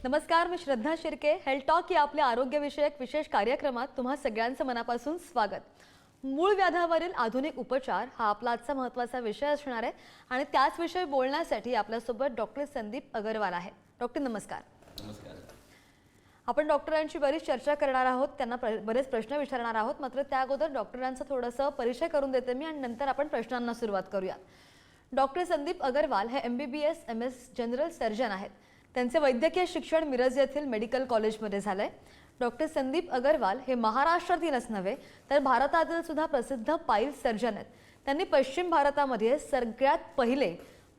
नमस्कार, मी श्रद्धा Shirke. Health talk या आपल्या आरोग्यविषयक विशेष कार्यक्रमात तुम्हा सगळ्यांचं मनापासून स्वागत. मूळ व्याधावरील आधुनिक उपचार हा आपला आजचा महत्त्वाचा विषय असणार आहे आणि त्याच विषयी बोलण्यासाठी आपल्यासोबत डॉक्टर संदीप अगरवाल आहेत. डॉक्टर नमस्कार. नमस्कार. आपण डॉक्टरांची बरीच चर्चा करणार आहोत, त्यांना बरेच प्रश्न विचारणार आहोत. मात्र त्या अगोदर डॉक्टरांचा थोडंसं परिचय करून देते मी आणि नंतर आपण प्रश्नांना सुरुवात करूया. डॉक्टर संदीप अगरवाल हे MBBS MS जनरल सर्जन आहेत. त्यांचे वैद्यकीय शिक्षण मिरज येथील मेडिकल कॉलेजमध्ये झालंय. डॉक्टर संदीप अगरवाल हे महाराष्ट्रातीलच नव्हे तर भारतातील सुद्धा प्रसिद्ध पाईल्स सर्जन आहेत. त्यांनी पश्चिम भारतामध्ये सगळ्यात पहिले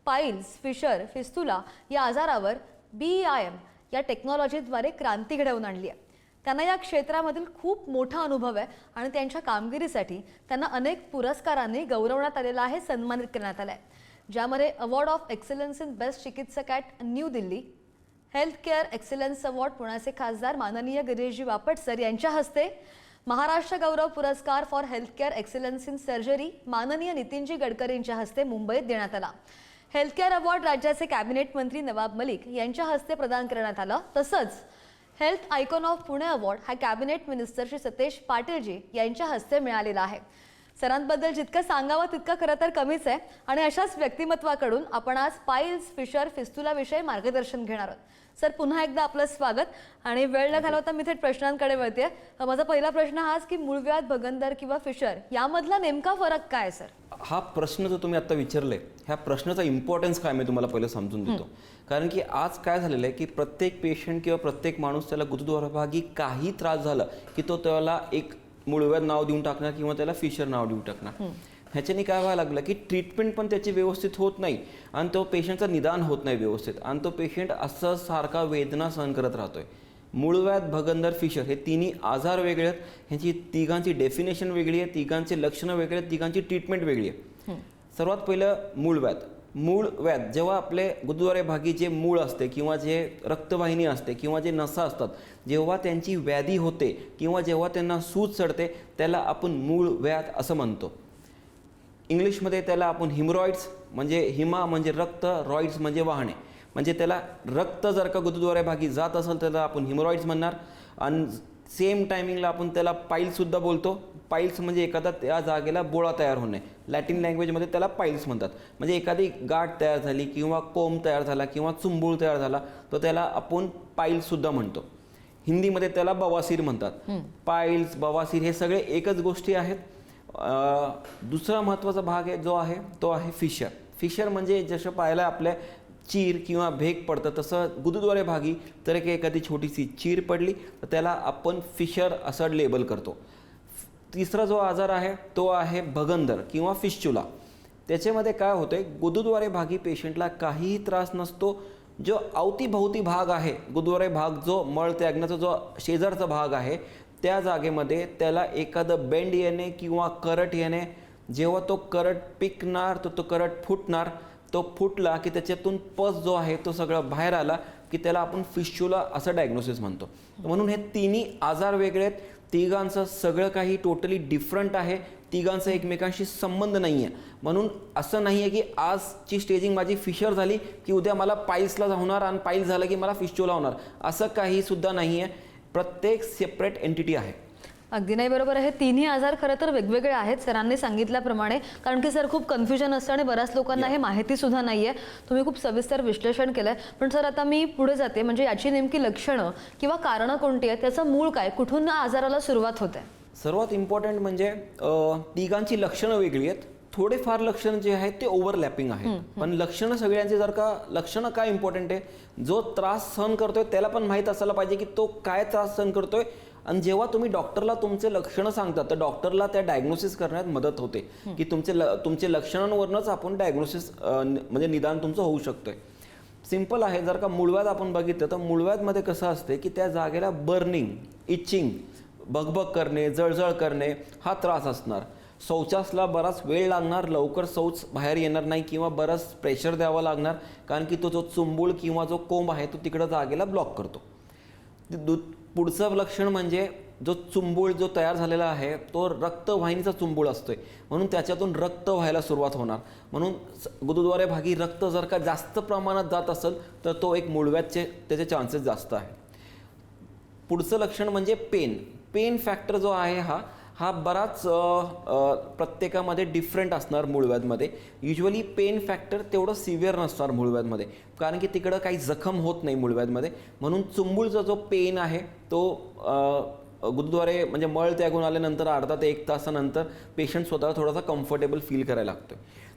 पाईल्स, फिशर, फिस्तुला या आजारावर BEIM या टेक्नॉलॉजीद्वारे क्रांती घडवून आणली आहे. त्यांना या क्षेत्रामधील खूप मोठा अनुभव आहे आणि त्यांच्या कामगिरीसाठी त्यांना अनेक पुरस्कारांनी गौरवण्यात आलेला आहे, सन्मानित करण्यात आलं आहे. ज्यामध्ये award of excellence in best चिकित्सक at New Delhi, health care excellence award पुण्याचे खासदार माननीय गिरीशजी बापट सर यांच्या हस्ते, महाराष्ट्र गौरव पुरस्कार for health care excellence in surgery माननीय नितीनजी गडकरींच्या हस्ते मुंबईत देण्यात आला. हेल्थ केअर अवॉर्ड राज्याचे कॅबिनेट मंत्री नवाब मलिक यांच्या हस्ते प्रदान करण्यात आला. तसंच health icon of Pune award हा कॅबिनेट मिनिस्टर श्री सतेज पाटीलजी यांच्या हस्ते मिळालेला आहे. सरांबद्दल जितकं सांगावं तितकं खरं तर कमीच आहे आणि अशाच व्यक्तिमत्वाकडून आपण आज पाईल्स, फिशर, फिस्तुला विषयी मार्गदर्शन घेणार आहोत. सर, पुन्हा एकदा आपलं स्वागत आणि वेळ न घालवता मी थेट प्रश्नांकडे वळते. माझा पहिला प्रश्न हाच की मूळव्याध, भगंदर किंवा फिशर यामधला नेमका फरक काय सर? हा प्रश्न जो तुम्ही आता विचारले, ह्या प्रश्नाचा इम्पॉर्टन्स काय मी तुम्हाला पहिले समजून देतो. कारण की आज काय झालेलं आहे की प्रत्येक पेशंट किंवा प्रत्येक माणूस त्याला गुदद्वाराभागी काही त्रास झाला की तो त्याला एक मूळव्याध नाव देऊन टाकणार किंवा त्याला फिशर नाव देऊन टाकणार. ह्याच्याने काय व्हायला लागलं की ट्रीटमेंट पण त्याची व्यवस्थित होत नाही आणि तो पेशंटचं निदान होत नाही व्यवस्थित आणि तो पेशंट असं सारखा वेदना सहन करत राहतोय. मूळव्याध, भगंदर, फिशर हे तिन्ही आजार वेगळे आहेत. ह्यांची तिघांची डेफिनेशन वेगळी आहे, तिघांची लक्षणं वेगळी आहेत, तिघांची ट्रीटमेंट वेगळी आहे. सर्वात पहिलं मूळव्याध. मूळव्याध जेव्हा आपले गुदद्वारे भागी जे मूळ असते किंवा जे रक्तवाहिनी असते किंवा जे नसा असतात, जेव्हा त्यांची व्याधी होते किंवा जेव्हा त्यांना सूज चढते त्याला आपण मूळव्याध असं म्हणतो. इंग्लिशमध्ये त्याला आपण हिमरॉइड्स, म्हणजे हिमा म्हणजे रक्त, रॉइड्स म्हणजे वाहणे, म्हणजे त्याला रक्त जर का गुदद्वारे भागी जात असेल त्याला आपण हिमरॉइड्स म्हणणार. आणि सेम टायमिंगला आपण त्याला पाईल्ससुद्धा बोलतो. पाईल्स म्हणजे एखादा त्या जागेला बोळा तयार होणे, लॅटिन लँग्वेजमध्ये त्याला पाईल्स म्हणतात. म्हणजे एखादी गाठ तयार झाली किंवा कोंब तयार झाला किंवा चुंबूळ तयार झाला तर त्याला आपण पाईल्ससुद्धा म्हणतो. हिंदीमध्ये त्याला बवासीर म्हणतात. पाईल्स, बवासीर हे सगळे एकच गोष्टी आहेत. दुसरा महत्त्वाचा भाग आहे जो आहे तो आहे फिशर. फिशर म्हणजे जसं पाहायला आपल्या चीर किंवा भेग पडतं तसं गुदद्वारे भागी तर एखादी छोटीशी चीर पडली तर त्याला आपण फिशर असं लेबल करतो. तिसरा जो आजार आहे तो आहे भगंदर किंवा फिस्चुला. त्याच्यामध्ये काय होतं आहे, गुदद्वारे भागी पेशंटला काहीही त्रास नसतो. जो अवतीभोवती भाग आहे गुदद्वारे भाग, जो मळ त्यागण्याचा जो शेजारचा भाग आहे त्या जागेमध्ये त्याला एखादं बेंड येणे किंवा करट येणे. जेव्हा तो करट पिकणार तर तो करट फुटणार. तो फुटला की त्याच्यातून पस जो आहे तो सगळा बाहेर आला की त्याला आपण फिस्चुला असं डायग्नोसिस म्हणतो. म्हणून हे तिन्ही आजार वेगळे आहेत. तिघांचं सगळं काही टोटली डिफरंट आहे. तिघांचा एकमेकांशी संबंध नाही आहे. म्हणून असं नाही आहे की आजची स्टेजिंग माझी फिशर झाली की उद्या मला पाईल्सला होणार आणि पाईल्स झालं की मला फिस्चुला होणार, असं काही सुद्धा नाही आहे. प्रत्येक सेपरेट एंटिटी आहे. अगदी नाही, बरोबर आहे. तिन्ही आजार खरं तर वेगवेगळे आहेत सरांनी सांगितल्याप्रमाणे. कारण की सर खूप कन्फ्युजन असतं आणि बऱ्याच लोकांना हे माहिती सुद्धा नाही आहे. तुम्ही खूप सविस्तर विश्लेषण केलं आहे. पण सर आता मी पुढे जाते, म्हणजे याची नेमकी लक्षणं किंवा कारणं कोणती आहेत, त्याचं मूळ काय, कुठून आजाराला सुरुवात होते? सर्वात इम्पॉर्टंट म्हणजे तिघांची लक्षणं वेगळी आहेत. थोडेफार लक्षणं जे आहेत ते ओव्हरलॅपिंग आहेत, पण लक्षणं सगळ्यांची जर का लक्षणं काय इम्पॉर्टंट आहे, जो त्रास सहन करतोय त्याला पण माहीत असायला पाहिजे की तो काय त्रास सहन करतोय. आणि जेव्हा तुम्ही डॉक्टरला तुमचे लक्षणं सांगता तर डॉक्टरला त्या डायग्नोसिस करण्यात मदत होते की तुमचे लक्षणांवरूनच आपण डायग्नोसिस म्हणजे निदान तुमचं होऊ शकतंय. सिंपल आहे. जर का मूळव्याध आपण बघितलं तर मूळव्याधमध्ये कसं असते की त्या जागेला बर्निंग, इचिंग, बगबग करणे, जळजळ करणे हा त्रास असणार. शौचासला बराच वेळ लागणार, लवकर शौच बाहेर येणार नाही किंवा बराच प्रेशर द्यावं लागणार, कारण की तो जो चुंबूळ किंवा जो कोंब आहे तो तिकडं जागेला ब्लॉक करतो. पुढचं लक्षण म्हणजे जो चुंबूळ जो तयार झालेला आहे तो रक्तवाहिनीचा चुंबूळ असतोय, म्हणून त्याच्यातून रक्त व्हायला सुरुवात होणार. म्हणून गुदद्वारे भागी रक्त जर का जास्त प्रमाणात जात असेल तर तो एक मूळव्याधचे त्याचे चान्सेस जास्त आहे. पुढचं लक्षण म्हणजे पेन फॅक्टर जो आहे हा बराच प्रत्येकामध्ये डिफरंट असणार मूळव्याधमध्ये. युजली पेन फॅक्टर तेवढं सिव्हिअर नसणार मूळव्याधमध्ये, कारण की तिकडं काही जखम होत नाही मूळव्याधमध्ये. म्हणून चुंबूळचा जो पेन आहे तो गुदद्वारे म्हणजे मळ त्यागून आल्यानंतर अर्धा ते 1 तासानंतर पेशंट स्वतःला थोडासा कम्फर्टेबल फील करायला लागतो.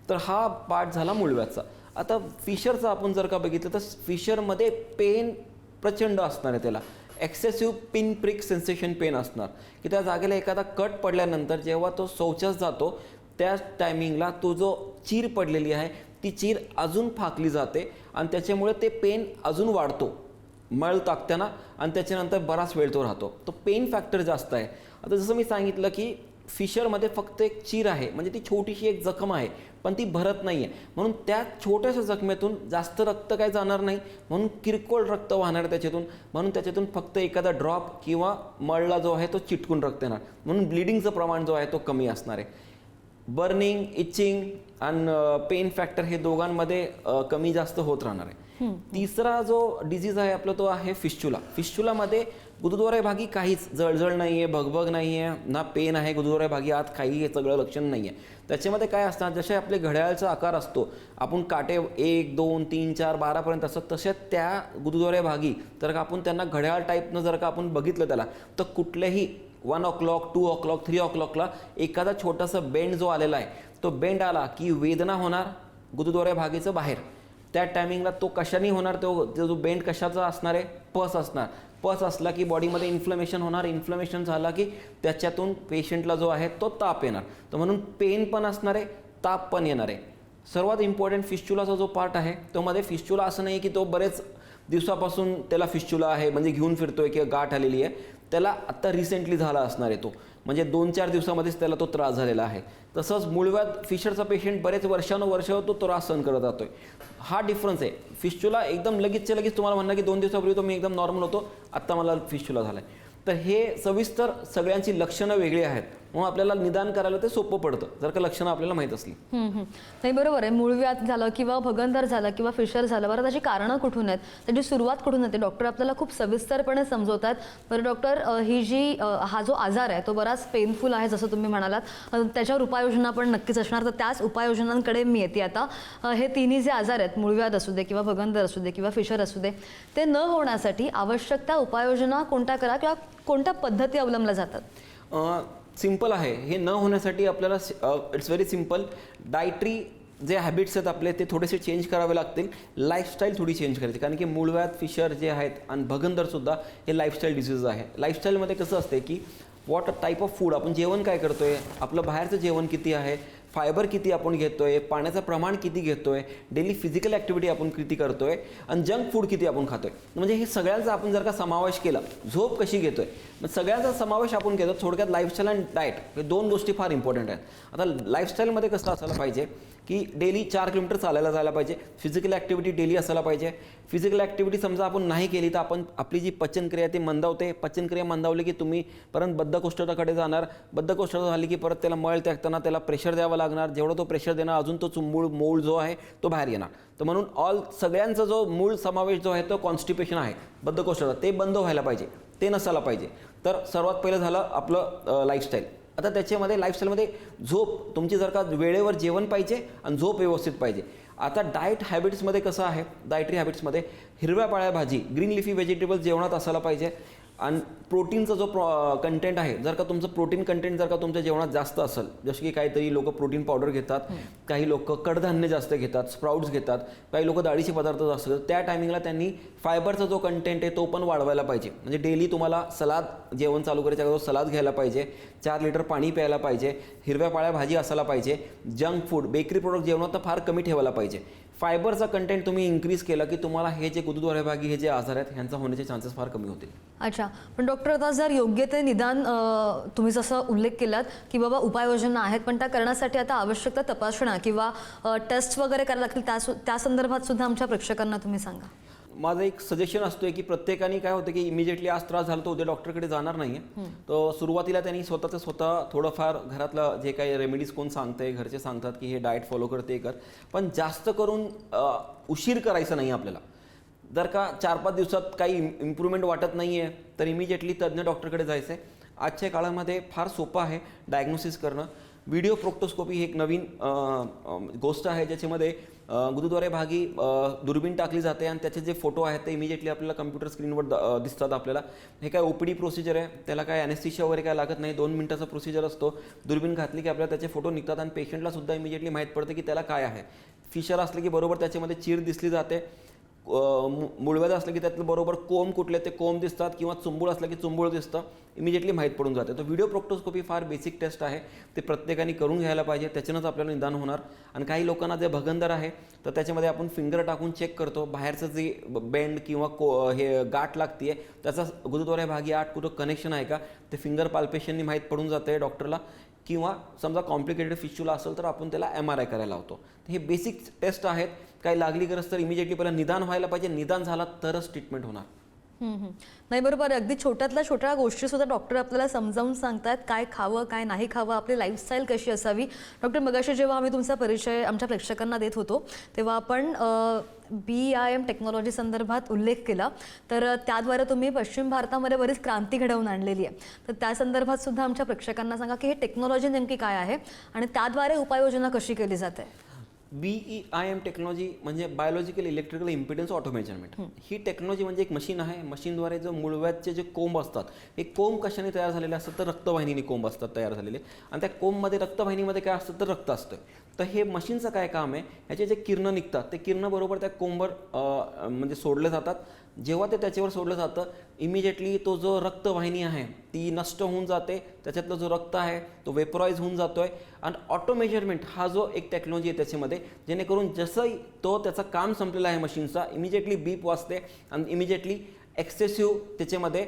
तर हा पार्ट झाला मूळव्याधचा. आता फिशरचा आपण जर का बघितलं तर फिशरमध्ये पेन प्रचंड असणार आहे. त्याला excessive pin prick sensation pain असणार की त्या जागेला एखादा कट पडल्यानंतर जेव्हा तो शौचास जातो त्या टायमिंगला तो जो चीर पडलेली आहे ती चीर अजून फाकली जाते आणि त्याच्यामुळे ते पेन अजून वाढतो मळ टाकताना आणि त्याच्यानंतर बराच वेळ तो राहतो. तो पेन फॅक्टर जास्त आहे. आता जसं मी सांगितलं की फिशरमध्ये फक्त एक चीर आहे, म्हणजे ती छोटीशी एक जखम आहे पण ती भरत नाही आहे, म्हणून त्या छोट्याशा जखमेतून जास्त रक्त काय जाणार नाही, म्हणून किरकोळ रक्त वाहणार त्याच्यातून. म्हणून त्याच्यातून फक्त एखादा ड्रॉप किंवा मळला जो आहे तो चिटकून रक्त येणार, म्हणून ब्लिडिंगचं प्रमाण जो आहे तो कमी असणार आहे. बर्निंग, इचिंग आणि पेन फॅक्टर हे दोघांमध्ये कमी जास्त होत राहणार आहे. तिसरा जो डिझीज आहे आपला तो आहे फिस्चुला. फिस्चुलामध्ये गुदद्वारे भागी काहीच जळजळ नाही आहे, भगभग नाही आहे, ना पेन आहे गुदद्वारे भागी आत, काही हे सगळं लक्षण नाही आहे. त्याच्यामध्ये काय असतात, जसे आपले घड्याळाचा आकार असतो, आपण काटे 1, 2, 3, 4, 12पर्यंत असतात, तसे त्या गुदद्वारे भागी जर का आपण त्यांना घड्याळ टाईपनं जर का आपण बघितलं त्याला, तर कुठल्याही 1 o'clock, 2 o'clock, 3 o'clockला एखादा छोटासा बेंड जो आलेला आहे तो बेंड आला की वेदना होणार गुदद्वारे भागीचं बाहेर. त्या टायमिंगला तो कशाने होणार, तो जो बेंड कशाचा असणार आहे, पस असणार. पस असला की बॉडीमध्ये इन्फ्लमेशन होणार, इन्फ्लमेशन झाला की त्याच्यातून पेशंटला जो आहे तो ताप येणार. तर म्हणून पेन पण असणार आहे, ताप पण येणार आहे. सर्वात इम्पॉर्टंट फिस्चुलाचा जो पार्ट आहे तो मध्ये फिस्चुला असं नाही की तो बरेच दिवसापासून त्याला फिस्चुला आहे म्हणजे घेऊन फिरतोय किंवा गाठ आलेली आहे. त्याला आत्ता रिसेंटली झाला असणार आहे तो, म्हणजे 2-4 दिवसामध्येच त्याला तो त्रास झालेला आहे. तसंच मूळव्याध फिशरचा पेशंट बरेच वर्षानुवर्ष तो त्रास सहन करत जातोय. हा डिफरन्स आहे. फिस्चुला एकदम लगेचच्या लगेच तुम्हाला म्हणणार की 2 दिवसापूर्वी तो मी एकदम नॉर्मल होतो, आत्ता मला फिस्चुला झाला आहे. तर हे सविस्तर सगळ्यांची लक्षणं वेगळी आहेत, म्हणून आपल्याला निदान करायला ते सोपं पडतं जर का लक्षणं आपल्याला माहीत असली. नाही, बरोबर आहे. मूळव्याध झालं किंवा भगंदर झालं किंवा फिशर झालं, बरं त्याची कारणं कुठून आहेत, त्याची सुरुवात कुठून होते, डॉक्टर आपल्याला खूप सविस्तरपणे समजवतात. बरं डॉक्टर, हा जो आजार आहे तो बराच पेनफुल आहे जसं तुम्ही म्हणालात, त्याच्यावर उपाययोजना पण नक्कीच असणार. तर त्याच उपाययोजनांकडे मी येते आता. हे तिन्ही जे आजार आहेत, मूळव्याध असू दे किंवा भगंदर असू दे किंवा फिशर असू दे, ते न होण्यासाठी आवश्यक त्या उपाययोजना कोणत्या करा किंवा कोणत्या पद्धती अवलंबल्या जातात? सिंपल आहे. हे न होण्यासाठी आपल्याला इट्स व्हेरी सिंपल. डायटरी जे हॅबिट्स आहेत आपले ते थोडेसे चेंज करावे लागतील. लाईफस्टाईल थोडी चेंज करायची, कारण की मूळव्याध, फिशर जे आहेत आणि भगंदरसुद्धा हे लाईफस्टाईल डिसीज आहे. लाईफस्टाईलमध्ये कसं असते की व्हॉट टाईप ऑफ फूड, आपण जेवण काय करतोय, आपलं बाहेरचं जेवण किती आहे, फायबर किती आपण घेतोय, पाण्याचं प्रमाण किती घेतोय, डेली फिजिकल ॲक्टिव्हिटी आपण किती करतोय आणि जंक फूड किती आपण खातोय, म्हणजे हे सगळ्यांचा आपण जर का समावेश केला, झोप कशी घेतोय, मग सगळ्यांचा समावेश आपण घेतो. थोडक्यात लाईफस्टाईल आणि डाएट हे 2 गोष्टी फार इम्पॉर्टंट आहेत. आता लाईफस्टाईलमध्ये कसं असायला पाहिजे की डेली 4 किलोमीटर चालायला जायला पाहिजे, फिजिकल ॲक्टिव्हिटी डेली असायला पाहिजे. फिजिकल ॲक्टिव्हिटी समजा आपण नाही केली तर आपण आपली जी पचनक्रिया ती मंदावते. पचनक्रिया मंदावली की तुम्ही परत बद्धकोष्ठताकडे जाणार. बद्धकोष्ठता झाली की परत त्याला मळ टाकताना त्याला प्रेशर द्यावं लागणार. जेवढं तो प्रेशर देणार अजून तो मूळ जो आहे तो बाहेर येणार. तर म्हणून सगळ्यांचा जो मूळ समावेश जो आहे तो कॉन्स्टिपेशन आहे, बद्धकोष्ठता, ते बंद व्हायला पाहिजे, ते नसायला पाहिजे. तर सर्वात पहिलं झालं आपलं लाईफस्टाईल. आता त्याच्यामध्ये लाईफस्टाईलमध्ये झोप तुमची जर का वेळेवर जेवण पाहिजे आणि झोप व्यवस्थित पाहिजे. आता डाएट हॅबिट्समध्ये कसं आहे, डायटरी हॅबिट्समध्ये हिरव्या पाळ्या भाजी, ग्रीन लिफी व्हेजिटेबल्स जेवणात असायला पाहिजे. आणि प्रोटीनचा जो कंटेंट आहे, जर का तुमचं प्रोटीन कंटेंट जर का तुमच्या जेवणात जास्त असेल, जसं की काहीतरी लोक प्रोटीन पावडर घेतात, काही लोक कडधान्य जास्त घेतात, स्प्राउट्स घेतात, काही लोक डाळीचे पदार्थ जास्त घेतात, त्या टायमिंगला त्यांनी फायबरचा जो कंटेंट आहे तो पण वाढवायला पाहिजे. म्हणजे डेली तुम्हाला सलाद जेवण चालू करायच्या अगोदर सलाद घ्यायला पाहिजे, 4 लिटर पाणी प्यायला पाहिजे, हिरव्या पाळ्या भाजी असायला पाहिजे, जंक फूड, बेकरी प्रोडक्ट जेवणात तर फार कमी ठेवायला पाहिजे. फायबरचा कंटेंट तुम्ही इन्क्रीज केला की तुम्हाला हे जे गुदद्वारे भागी हे जे आजार आहेत ह्यांचा होण्याचे चान्सेस फार कमी होतील. अच्छा, पण डॉक्टर आता जर योग्य ते निदान, तुम्ही जसं उल्लेख केलात की बाबा उपाययोजना आहेत, पण त्या करण्यासाठी आता आवश्यक त्या तपासण्या किंवा टेस्ट वगैरे करायला लागतील, त्या संदर्भात सुद्धा आमच्या प्रेक्षकांना तुम्ही सांगा. माझं एक सजेशन असतोय की प्रत्येकाने काय होतं की इमिजिएटली आज त्रास झाला तर उद्या डॉक्टरकडे जाणार नाहीये. तर सुरुवातीला त्यांनी स्वतः थोडंफार घरातलं जे काही रेमेडीज कोण सांगते, घरचे सांगतात की हे डाएट फॉलो कर, ते कर, पण जास्त करून उशीर करायचा नाही आपल्याला. जर का 4-5 दिवसात काही इम्प्रूव्हमेंट वाटत नाहीये तर इमिजिएटली तज्ज्ञ डॉक्टरकडे जायचं आहे. आजच्या काळामध्ये फार सोपं आहे डायग्नोसिस करणं. व्हिडिओ प्रोक्टोस्कोपी ही एक नवीन गोष्ट आहे ज्याच्यामध्ये गुदद्वारे भागी दुर्बीण टाकली जाते आणि त्याचे जे फोटो आहेत ते इमिजिएटली आपल्याला कम्प्युटर स्क्रीनवर दिसतात आपल्याला. हे काय OPD प्रोसिजर आहे, त्याला काय ॲनेस्थेशिया वगैरे काय लागत नाही, 2 मिनिटाचा प्रोसिजर असतो. दुर्बीण घातली की आपल्याला त्याचे फोटो निघतात आणि पेशंटला सुद्धा इमिजिएटली माहीत पडतं की त्याला काय आहे. फिशर असले की बरोबर त्याच्यामध्ये चीर दिसली जाते, मुळव्याध असलं की त्यातलं बरोबर कोंब कुठले ते कोंब दिसतात, किंवा चुंबूळ असलं की चुंबूळ दिसतं, इमिजिएटली माहीत पडून जाते. तर व्हिडिओ प्रोक्टोस्कोपी फार बेसिक टेस्ट आहे, ते प्रत्येकाने करून घ्यायला पाहिजे, त्याच्यानंच आपल्याला निदान होणार. आणि काही लोकांना जे भगंदर आहे तर त्याच्यामध्ये आपण फिंगर टाकून चेक करतो बाहेरचं जे बेंड किंवा हे गाठ लागते त्याचा गुदद्वारे भागी आत कुठं कनेक्शन आहे का ते फिंगर पाल्पेशननी माहीत पडून जाते डॉक्टरला. किंवा समजा कॉम्प्लिकेटेड फिस्च्युला असेल तर आपण त्याला MRI करायला लावतो. हे बेसिक टेस्ट आहेत. काही लागली गरज तर इमिजिएटली पहिला निदान व्हायला पाहिजे, निदान झाला तरच ट्रीटमेंट होणार. नाही बरोबर आहे. अगदी छोट्यातल्या छोट्या गोष्टी सुद्धा डॉक्टर आपल्याला समजावून सांगतात, काय खावं काय नाही खावं, आपली लाईफस्टाईल कशी असावी. डॉक्टर मगाशी जेव्हा आम्ही तुमचा परिचय आमच्या प्रेक्षकांना देत होतो तेव्हा आपण BIM टेक्नॉलॉजी संदर्भात उल्लेख केला, तर त्याद्वारे तुम्ही पश्चिम भारतामध्ये बरीच क्रांती घडवून आणलेली आहे. तर त्या संदर्भात सुद्धा आमच्या प्रेक्षकांना सांगा की हे टेक्नॉलॉजी नेमकी काय आहे आणि त्याद्वारे उपाययोजना कशी केली जाते. BIM टेक्नॉलॉजी म्हणजे biological electrical impedance auto measurement. ही टेक्नॉलॉजी म्हणजे एक मशीन आहे. मशीनद्वारे जो मुळव्याधचे जे कोंब असतात, हे कोंब कशाने तयार झालेले असतात तर रक्तवाहिनीने कोंब असतात तयार झालेले, आणि त्या कोंबमध्ये रक्तवाहिनीमध्ये काय असतं तर रक्त असतं. तर हे मशीनचं काय काम आहे, ह्याचे जे किरणं निघतात ते किरणं बरोबर त्या कोंबवर म्हणजे सोडले जातात. जेव्हा ते त्याच्यावर सोडलं जातं इमिजिएटली तो जो रक्तवाहिनी आहे ती नष्ट होऊन जाते, त्याच्यातलं जो रक्त आहे तो वेपराईज होऊन जातो आहे. आणि ऑटो मेजरमेंट हा जो एक टेक्नॉलॉजी आहे त्याच्यामध्ये, जेणेकरून जसं तो त्याचं काम संपलेलं आहे मशीनचा, इमिजिएटली बीप वाजते आणि इमिजिएटली एक्सेसिव्ह त्याच्यामध्ये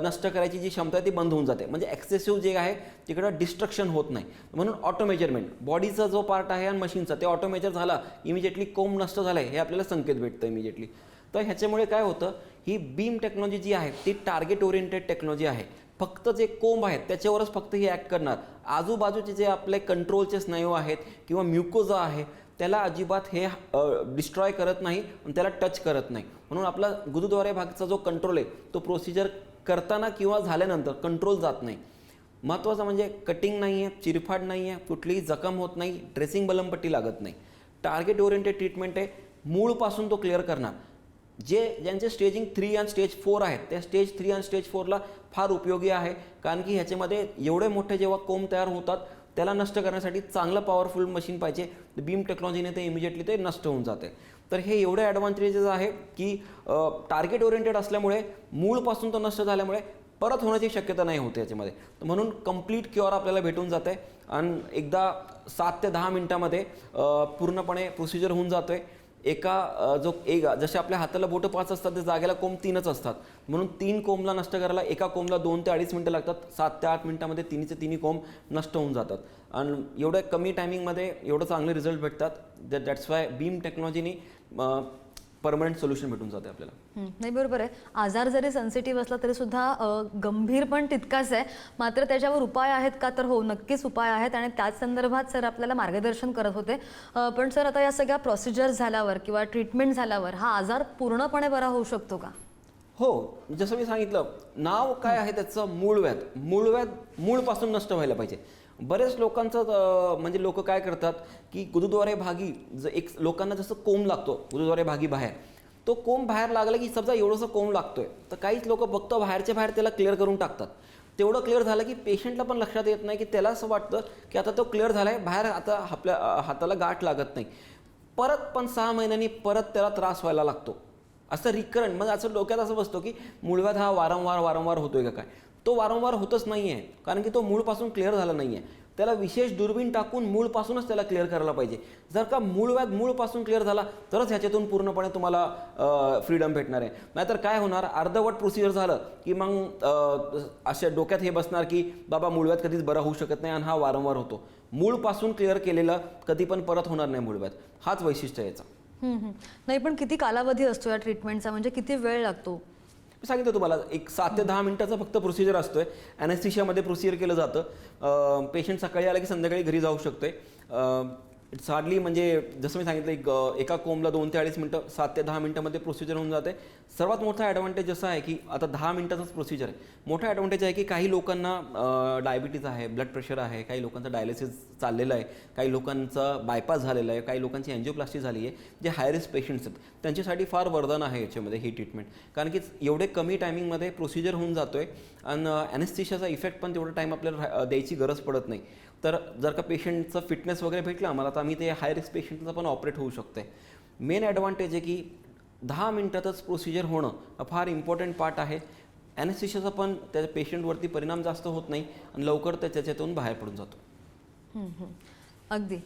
नष्ट करायची जी क्षमता आहे ती बंद होऊन जाते. म्हणजे एक्सेसिव्ह जे आहे तिकडं डिस्ट्रक्शन होत नाही. म्हणून ऑटो मेजरमेंट बॉडीचा जो पार्ट आहे आणि मशीनचा ते ऑटो मेजर झाला, इमिजिएटली कोंब नष्ट झाला हे आपल्याला संकेत भेटतं इमिजिएटली. तर ह्याच्यामुळे काय होतं, ही बीम टेक्नॉलॉजी जी आहे ती टार्गेट ओरिएंटेड टेक्नॉलॉजी आहे. फक्त जे कोंब आहेत त्याच्यावरच फक्त ही ॲक्ट करणार. आजूबाजूचे जे आपले कंट्रोलचे स्नायू आहेत किंवा म्युकोजा आहे त्याला अजिबात हे डिस्ट्रॉय करत नाही आणि त्याला टच करत नाही. म्हणून आपला गुदद्वारे भागचा जो कंट्रोल आहे तो प्रोसिजर करताना किंवा झाल्यानंतर कंट्रोल जात नाही. महत्त्वाचं म्हणजे कटिंग नाही आहे, चिरफाड नाही आहे, कुठलीही जखम होत नाही, ड्रेसिंग बलमपट्टी लागत नाही. टार्गेट ओरिएंटेड ट्रीटमेंट आहे. मूळपासून तो क्लिअर करणार. ज्यांचे स्टेजिंग 3 आणि स्टेज 4 आहेत त्या स्टेज 3 आणि स्टेज 4ला फार उपयोगी आहे, कारण की ह्याच्यामध्ये एवढे मोठे जेव्हा कोंब तयार होतात त्याला नष्ट करण्यासाठी चांगलं पॉवरफुल मशीन पाहिजे. बीम टेक्नॉलॉजीने ते इमिजिएटली ते नष्ट होऊन जाते. तर हे एवढे ॲडव्हान्टेजेस आहे की टार्गेट ओरिएंटेड असल्यामुळे, मूळपासून तो नष्ट झाल्यामुळे परत होण्याची शक्यता नाही होते याच्यामध्ये. म्हणून कंप्लीट क्युअर आपल्याला भेटून जाते आणि एकदा 7 ते 10 मिनिटामध्ये पूर्णपणे प्रोसिजर होऊन जातो आहे. जसे आपल्या हाताला बोटं 5 असतात त्या जागेला कोंब 3च असतात. म्हणून 3 कोंबला नष्ट करायला एका कोंबला 2 ते 2.5 मिनिटं लागतात. 7 ते 8 मिनिटामध्ये 3चे 3 कोंब नष्ट होऊन जातात आणि एवढ्या कमी टायमिंगमध्ये एवढं चांगले रिझल्ट भेटतात. दॅट्स वाय बीम टेक्नॉलॉजीनी परमनंट सोल्युशन भेटून जाते आपल्याला. नाही बरोबर आहे. आजार जरी सेन्सिटिव्ह असला तरी सुद्धा गंभीर पण तितकाच आहे. मात्र त्याच्यावर उपाय आहेत का, तर हो नक्कीच उपाय आहेत आणि त्याच संदर्भात सर आपल्याला मार्गदर्शन करत होते. पण सर आता या सगळ्या प्रोसिजर झाल्यावर किंवा ट्रीटमेंट झाल्यावर हा आजार पूर्णपणे बरा होऊ शकतो का? हो, जसं मी सांगितलं नाव काय आहे त्याचं, मूळव्याध मूळपासून नष्ट व्हायला पाहिजे. बरेच लोकांचं म्हणजे लोक काय करतात की गुदद्वारे भागी लोकांना जसं कोंब लागतो गुदद्वारे भागी बाहेर, तो कोंब बाहेर लागला की समजा एवढंसं कोंब लागतोय तर काहीच लोक फक्त बाहेरच्या बाहेर त्याला क्लिअर करून टाकतात. तेवढं क्लिअर झालं की पेशंटला पण लक्षात येत नाही की त्याला असं वाटतं की आता तो क्लिअर झाला आहे, बाहेर आता आपल्या हाताला गाठ लागत नाही. परत पण 6 महिन्यांनी परत त्याला त्रास व्हायला लागतो. असं रिकरंट, मग असं डोक्यात असं बसतो की मूळव्याध हा वारंवार होतोय का काय. तो वारंवार होतच नाही आहे, कारण की तो मूळपासून क्लिअर झाला नाही आहे. त्याला विशेष दुर्बीण टाकून मूळपासूनच त्याला क्लिअर करायला पाहिजे. जर का मूळपासून क्लिअर झाला तरच ह्याच्यातून पूर्णपणे तुम्हाला फ्रीडम भेटणार आहे. नाहीतर काय होणार, अर्धवट प्रोसिजर झालं की मग अशा डोक्यात हे बसणार की बाबा मूळव्याध कधीच बरा होऊ शकत नाही आणि हा वारंवार होतो. मूळपासून क्लिअर केलेलं कधी पण परत होणार नाही मूळव्याध. हाच वैशिष्ट्य याचा. नाही, पण किती कालावधी असतो या ट्रीटमेंटचा, म्हणजे किती वेळ लागतो? मी सांगितलं तुम्हाला, एक 7 ते 10 मिनिटाचा फक्त प्रोसिजर असतोय. ॲनेस्थेशियामध्ये प्रोसिजर केलं जातं. पेशंट सकाळी आला की संध्याकाळी घरी जाऊ शकतोय. इट्स हार्डली, म्हणजे जसं मी सांगितलं, एका कोंबला 2 ते 2.5 मिनटं, 7 ते 10 मिनटामध्ये प्रोसिजर होऊन जाते. सर्वात मोठा ॲडव्हान्टेज असा आहे की आता 10 मिनटाचाच प्रोसिजर आहे. मोठा ॲडव्हान्टेज आहे की काही लोकांना डायबिटीज आहे, ब्लड प्रेशर आहे, काही लोकांचं डायलिसिस चाललेलं आहे, काही लोकांचा बायपास झालेला आहे, काही लोकांची अँजिओप्लास्टी झाली आहे. जे हाय रिस्क पेशंट्स आहेत त्यांच्यासाठी फार वरदान आहे याच्यामध्ये ही ट्रीटमेंट, कारण की एवढे कमी टायमिंगमध्ये प्रोसिजर होऊन जातो आहे आणि ॲनेस्थेशियाचा इफेक्ट पण तेवढा टाईम आपल्याला द्यायची गरज पडत नाही. तर जर का पेशंटचं फिटनेस वगैरे भेटलं आम्हाला, तर आम्ही ते हाय रिस्क पेशंटचं पण ऑपरेट होऊ शकते. मेन ॲडव्हान्टेज आहे की 10 मिनटातच प्रोसिजर होणं हा फार इम्पॉर्टंट पार्ट आहे. ॲनेस्थेशियाचा पण त्या पेशंटवरती परिणाम जास्त होत नाही आणि लवकर त्याच्यातून बाहेर पडून जातो. अगदी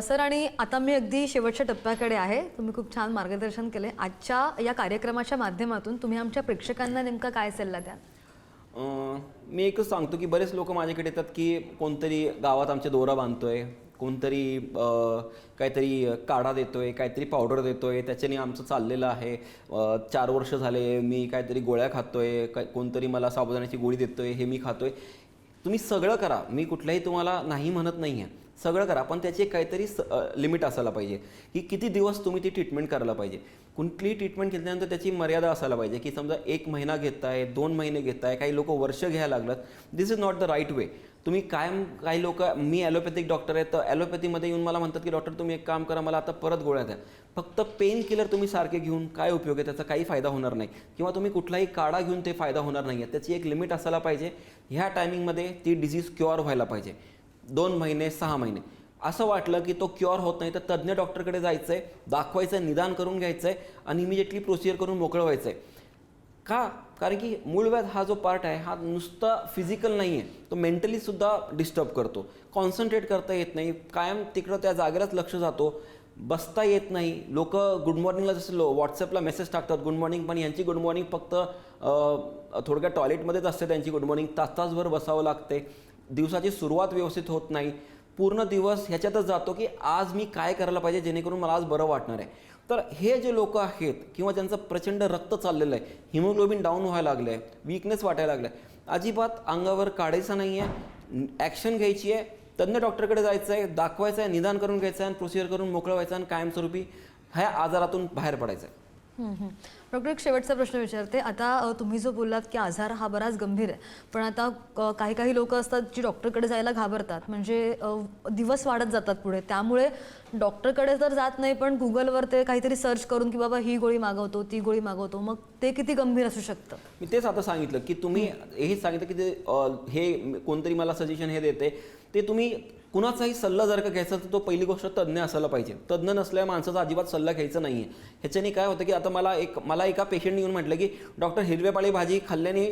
सर, आणि आता मी अगदी शेवटच्या टप्प्याकडे आहे. तुम्ही खूप छान मार्गदर्शन केले. आजच्या या कार्यक्रमाच्या माध्यमातून तुम्ही आमच्या प्रेक्षकांना नेमका काय सल्ला द्याल? मी एकच सांगतो की बरेच लोक माझ्याकडे येतात की कोणतरी गावात आमच्या दोरा बांधतोय, कोणतरी काहीतरी काढा देतोय, काहीतरी पावडर देतोय, त्याच्याने आमचं चाललेलं आहे. 4 वर्ष झाले मी काहीतरी गोळ्या खातोय, कोणतरी मला साबुदाण्याची गोळी देतोय, हे मी खातोय. तुम्ही सगळं करा, मी कुठल्याही तुम्हाला नाही म्हणत नाही आहे, सगळं करा, पण त्याची काहीतरी लिमिट असायला पाहिजे की किती दिवस तुम्ही ती ट्रीटमेंट करायला पाहिजे. कुठलीही ट्रीटमेंट घेतल्यानंतर त्याची मर्यादा असायला पाहिजे की समजा 1 महिना घेताय, 2 महिने घेताय, काही लोक वर्ष घ्यायला लागलात. This is not the right way. तुम्ही कायम, काही लोक, मी ॲलोपॅथिक डॉक्टर आहे, तर ॲलोपॅथीमध्ये येऊन मला म्हणतात की डॉक्टर तुम्ही एक काम करा, मला आता परत गोळ्या द्या. फक्त पेन किलर तुम्ही सारखे घेऊन काय उपयोग आहे, त्याचा काही फायदा होणार नाही. किंवा तुम्ही कुठलाही काढा घेऊन ते फायदा होणार नाही आहे. त्याची एक लिमिट असायला पाहिजे. ह्या टायमिंगमध्ये ती डिझीज क्युअर व्हायला पाहिजे. 2 महिने, 6 महिने असं वाटलं की तो क्युअर होत नाही, तर तज्ज्ञ डॉक्टरकडे जायचं आहे, दाखवायचं आहे, निदान करून घ्यायचं आहे आणि इमिजिएटली प्रोसिजर करून मोकळं व्हायचं आहे. का? कारण की मूळव्याध हा जो पार्ट आहे हा नुसता फिजिकल नाही आहे, तो मेंटलीसुद्धा डिस्टर्ब करतो. कॉन्सन्ट्रेट करता येत नाही, कायम तिकडं त्या जागेलाच लक्ष जातो, बसता येत नाही. लोक गुड मॉर्निंगला जसं व्हॉट्सअपला मेसेज टाकतात गुड मॉर्निंग, पण यांची गुड मॉर्निंग फक्त थोडक्यात टॉयलेटमध्येच असते त्यांची गुड मॉर्निंग. तासभर बसावं लागते. दिवसाची सुरुवात व्यवस्थित होत नाही. पूर्ण दिवस ह्याच्यातच जातो की आज मी काय करायला पाहिजे जेणेकरून मला आज बरं वाटणार आहे. तर हे जे लोक आहेत किंवा ज्यांचं प्रचंड रक्त चाललेलं आहे, हिमोग्लोबिन डाऊन व्हायला लागलं आहे, वीकनेस वाटायला लागलं आहे, अजिबात अंगावर काढायचं नाही आहे, ॲक्शन घ्यायची आहे, तज्ज्ञ डॉक्टरकडे जायचं आहे, दाखवायचं आहे, निदान करून घ्यायचं आहे आणि प्रोसिजर करून मोकळं व्हायचं आणि कायमस्वरूपी ह्या आजारातून बाहेर पडायचं आहे. डॉक्टर, एक शेवटचा प्रश्न विचारते. आता तुम्ही जो बोललात की आजार हा बराच गंभीर आहे, पण आता काही लोक असतात जी डॉक्टरकडे जायला घाबरतात, म्हणजे दिवस वाढत जातात पुढे, त्यामुळे डॉक्टरकडे तर जात नाही, पण गुगलवर ते काहीतरी सर्च करून की बाबा ही गोळी मागवतो, ती गोळी मागवतो, मग ते किती गंभीर असू शकतं? मी तेच आता सांगितलं की तुम्ही हेच सांगितलं की ते हे कोणतरी मला सजेशन हे देते, ते तुम्ही कुणाचाही सल्ला जर का घ्यायचा तर तो पहिली गोष्ट तज्ज्ञ असायला पाहिजे. तज्ज्ञ नसल्या माणसाचा अजिबात सल्ला घ्यायचा नाही आहे. ह्याच्याने काय होतं की आता मला एका पेशंटने येऊन म्हटलं की डॉक्टर हिरव्या पाळी भाजी खाल्ल्याने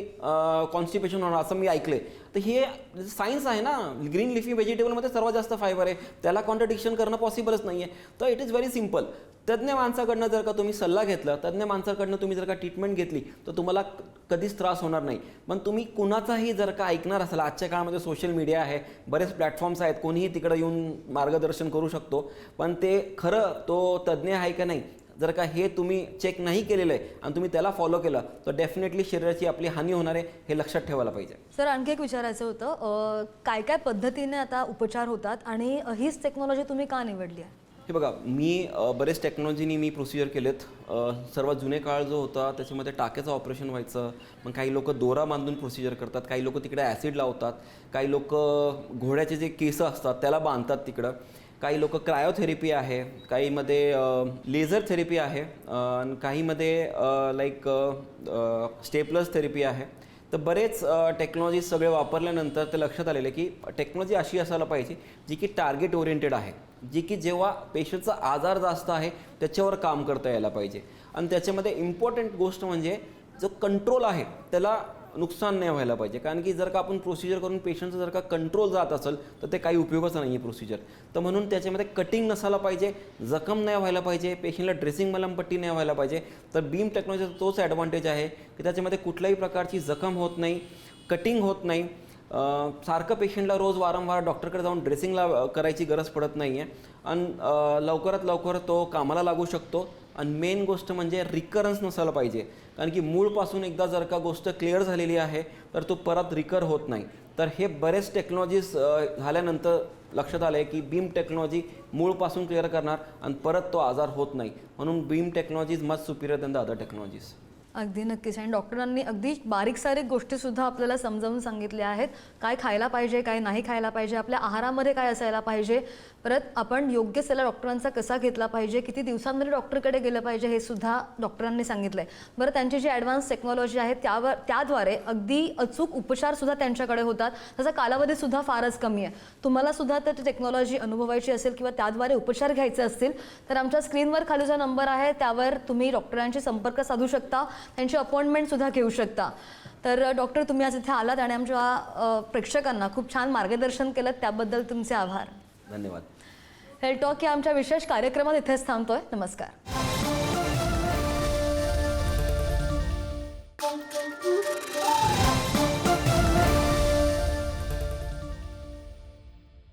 कॉन्स्टिपेशन होणार असं मी ऐकलंय. तर हे सायन्स आहे ना, ग्रीन लिफी व्हेजिटेबलमध्ये सर्वात जास्त फायबर आहे, त्याला कॉन्ट्रडिक्शन करणं पॉसिबलच नाही आहे. तर इट इज व्हेरी सिम्पल. तज्ज्ञ माणसाकडनं जर का तुम्ही सल्ला घेतला, तज्ज्ञ माणसाकडनं तुम्ही जर का ट्रीटमेंट घेतली तर तुम्हाला कधीच त्रास होणार नाही. पण तुम्ही कुणाचाही जर का ऐकणार असाल, आजच्या काळामध्ये सोशल मीडिया आहे, बरेच प्लॅटफॉर्म्स आहेत, कोणीही तिकडे येऊन मार्गदर्शन करू शकतो, पण ते खरं तो तज्ज्ञ आहे का नाही जर का हे तुम्ही चेक नाही केलेलं आहे आणि तुम्ही त्याला फॉलो केलं तर डेफिनेटली शरीराची आपली हानी होणार आहे, हे लक्षात ठेवायला पाहिजे. सर, आणखी एक विचारायचं होतं, काय काय पद्धतीने आता उपचार होतात आणि हीच टेक्नॉलॉजी तुम्ही का निवडली आहे? हे बघा, मी बरेच टेक्नॉलॉजीनी मी प्रोसिजर केलेत. सर्वात जुने काळ जो होता त्याच्यामध्ये टाक्याचं ऑपरेशन व्हायचं, मग काही लोक दोरा बांधून प्रोसिजर करतात, काही लोक तिकडे ॲसिड लावतात, काही लोक घोड्याचे जे केस असतात त्याला बांधतात तिकडं, काही लोक क्रायोथेरपी आहे, काहीमध्ये लेझर थेरपी आहे, काहीमध्ये लाईक स्टेपलर्स थेरपी आहे. तर बरेच टेक्नॉलॉजी सगळे वापरल्यानंतर ते लक्षात आलेलं की टेक्नॉलॉजी अशी असायला पाहिजे जी की टार्गेट ओरिएंटेड आहे, जी की जेव्हा पेशंटचा आजार जास्त आहे त्याच्यावर काम करता यायला पाहिजे. आणि त्याच्यामध्ये इम्पॉर्टंट गोष्ट म्हणजे जो कंट्रोल आहे त्याला नुकसान नाही व्हायला पाहिजे. कारण की जर का आपण प्रोसिजर करून पेशंटचं जर का कंट्रोल जात असेल तर ते काही उपयोगाचं नाही आहे प्रोसिजर. तर म्हणून त्याच्यामध्ये कटिंग नसायला पाहिजे, जखम नाही व्हायला पाहिजे, पेशंटला ड्रेसिंग मलमपट्टी नाही व्हायला पाहिजे. तर बीम टेक्नॉलॉजीचा तोच ॲडव्हान्टेज आहे की त्याच्यामध्ये कुठल्याही प्रकारची जखम होत नाही, कटिंग होत नाही सारखं पेशंटला रोज वारंवार डॉक्टरकडे जाऊन ड्रेसिंगला करायची गरज पडत नाही आहे आणि लवकरात लवकर तो कामाला लागू शकतो. आणि मेन गोष्ट म्हणजे रिकरन्स नसायला पाहिजे, कारण की मूळपासून एकदा जर का गोष्ट क्लिअर झालेली आहे तर तो परत रिकर होत नाही. तर हे बरेच टेक्नॉलॉजीज झाल्यानंतर लक्षात आलं आहे की बीम टेक्नॉलॉजी मूळपासून क्लिअर करणार आणि परत तो आजार होत नाही. म्हणून beam technology is much Superior than the other technologies. अगदी नक्कीच. आणि डॉक्टरांनी अगदी बारीक सारीक गोष्टीसुद्धा आपल्याला समजावून सांगितल्या आहेत. काय खायला पाहिजे, काय नाही खायला पाहिजे, आपल्या आहारामध्ये काय असायला पाहिजे, परत आपण योग्य सल्ला डॉक्टरांचा कसा घेतला पाहिजे, किती दिवसांमध्ये डॉक्टरकडे गेलं पाहिजे, हे सुद्धा डॉक्टरांनी सांगितलं आहे. बरं, त्यांची जी ॲडव्हान्स टेक्नॉलॉजी आहे त्याद्वारे अगदी अचूक उपचारसुद्धा त्यांच्याकडे होतात. त्याचा कालावधीसुद्धा फारच कमी आहे. तुम्हाला सुद्धा तर टेक्नॉलॉजी अनुभवायची असेल किंवा त्याद्वारे उपचार घ्यायचे असतील तर आमच्या स्क्रीनवर खाली जो नंबर आहे त्यावर तुम्ही डॉक्टरांशी संपर्क साधू शकता, त्यांची अपॉइंटमेंटसुद्धा घेऊ शकता. तर डॉक्टर, तुम्ही आज इथे आलात आणि आमच्या प्रेक्षकांना खूप छान मार्गदर्शन केलं, त्याबद्दल तुमचे आभार. धन्यवाद. हेल्थ टॉक या आमच्या विशेष कार्यक्रमात इथेच थांबतोय. नमस्कार.